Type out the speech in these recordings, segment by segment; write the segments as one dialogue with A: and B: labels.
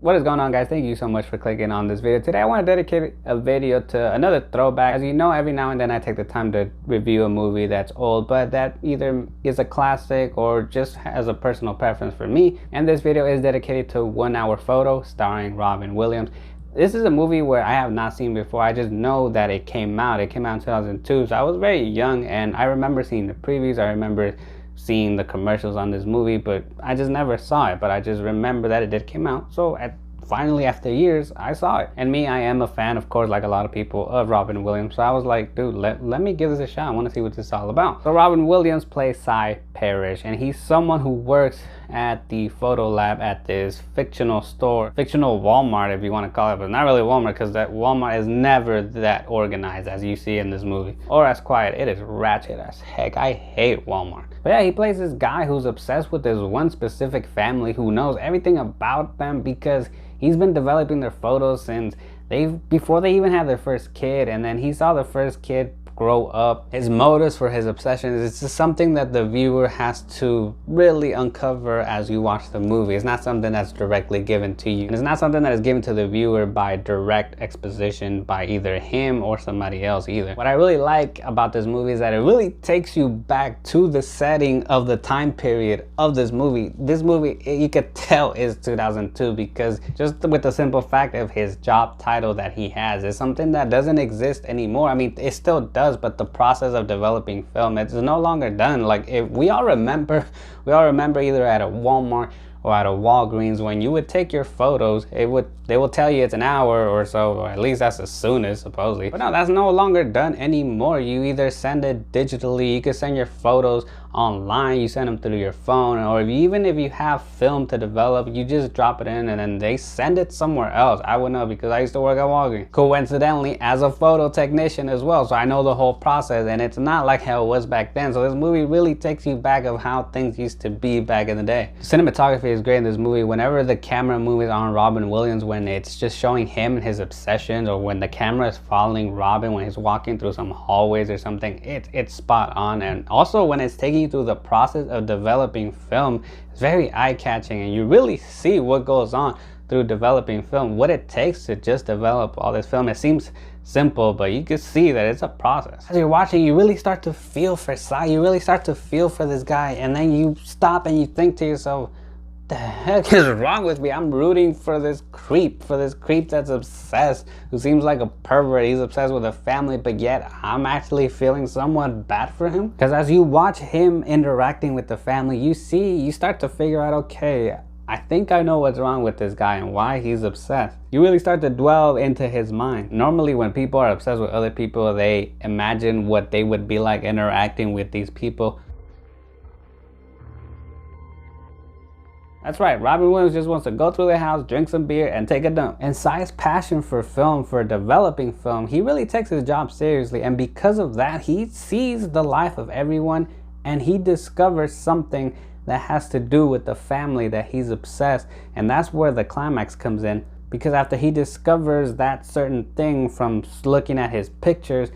A: What is going on, guys? Thank you so much for clicking on this video. Today I want to dedicate a video to another throwback. As you know, every now and then I take the time to review a movie that's old, but that either is a classic or just has a personal preference for me. And this video is dedicated to 1 Hour Photo starring Robin Williams. This is a movie where I have not seen before. I just know that it came out. It came out in 2002, so I was very young, and I remember seeing the previews. I remember seeing the commercials on this movie, but I just never saw it. But I just remember that it did come out, so finally after years I saw it. And me, I am a fan, of course, like a lot of people, of Robin Williams, so I was like, dude, let me give this a shot. I want to see what this is all about. So Robin Williams plays Sy Parich, and he's someone who works at the photo lab at this fictional store, fictional Walmart if you want to call it, but not really Walmart, because that Walmart is never that organized as you see in this movie, or as quiet. It is ratchet as heck. I hate Walmart. But yeah, he plays this guy who's obsessed with this one specific family, who knows everything about them because he's been developing their photos since before they even had their first kid, and then he saw the first kid grow up. His motives for his obsessions, it's just something that the viewer has to really uncover as you watch the movie. It's not something that's directly given to you, and it's not something that is given to the viewer by direct exposition by either him or somebody else either. What I really like about this movie is that it really takes you back to the setting of the time period of this movie. This movie, you could tell, is 2002 because just with the simple fact of his job title that he has is something that doesn't exist anymore. I mean, it still does, but the process of developing film, it's no longer done. Like, if we all remember either at a Walmart or at a Walgreens, when you would take your photos, they will tell you it's an hour or so, or at least that's the soonest, supposedly. But no, that's no longer done anymore. You either send it digitally, you can send your photos online, you send them through your phone, or even if you have film to develop, you just drop it in and then they send it somewhere else. I would know because I used to work at Walgreens, coincidentally, as a photo technician as well, so I know the whole process, and it's not like how it was back then. So this movie really takes you back of how things used to be back in the day. Cinematography is great in this movie. Whenever the camera moves on Robin Williams, when it's just showing him and his obsessions, or when the camera is following Robin when he's walking through some hallways or something, it's spot on. And also when it's taking you through the process of developing film, it's very eye-catching, and you really see what goes on through developing film, what it takes to just develop all this film. It seems simple, but you can see that it's a process. As you're watching, you really start to feel for Sy. You really start to feel for this guy, and then you stop and you think to yourself, the heck is wrong with me? I'm rooting for this creep that's obsessed, who seems like a pervert. He's obsessed with a family, but yet I'm actually feeling somewhat bad for him. Because as you watch him interacting with the family, you start to figure out, okay, I think I know what's wrong with this guy and why he's obsessed. You really start to dwell into his mind. Normally when people are obsessed with other people, they imagine what they would be like interacting with these people. That's right, Robin Williams just wants to go through the house, drink some beer, and take a dump. And Sy's passion for film, for developing film, he really takes his job seriously, and because of that, he sees the life of everyone, and he discovers something that has to do with the family that he's obsessed, and that's where the climax comes in. Because after he discovers that certain thing from looking at his pictures,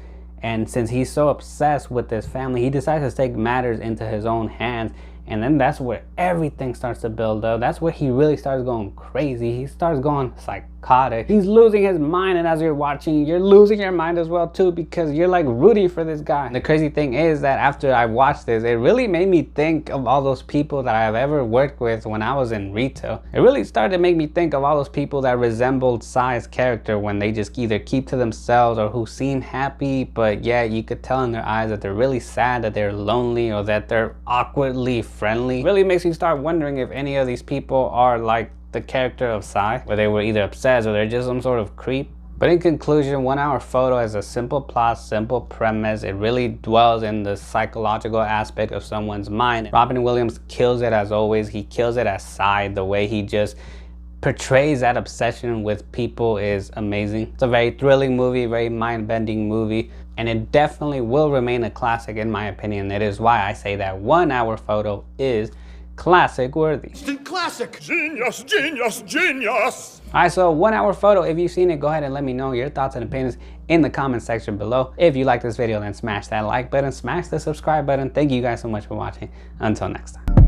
A: and since he's so obsessed with this family, he decides to take matters into his own hands. And then that's where everything starts to build up. That's where he really starts going crazy. He starts going psychotic. He's losing his mind, and as you're watching, you're losing your mind as well too, because you're like rooting for this guy. The crazy thing is that after I watched this, it really made me think of all those people that I've ever worked with when I was in retail. It really started to make me think of all those people that resembled Sy's character, when they just either keep to themselves or who seem happy, but yeah, you could tell in their eyes that they're really sad, that they're lonely, or that they're awkwardly friendly. Really makes you start wondering if any of these people are like the character of Sy, where they were either obsessed or they're just some sort of creep. But in conclusion, 1 Hour Photo is a simple plot, simple premise. It really dwells in the psychological aspect of someone's mind. Robin Williams kills it as always. He kills it as Sy. The way he just portrays that obsession with people is amazing. It's a very thrilling movie, very mind-bending movie, and it definitely will remain a classic in my opinion. It is why I say that 1 Hour Photo is classic worthy.
B: Instant classic. Genius, genius, genius.
A: Alright, so 1 Hour Photo, if you've seen it, go ahead and let me know your thoughts and opinions in the comment section below. If you like this video, then smash that like button, smash the subscribe button. Thank you guys so much for watching. Until next time.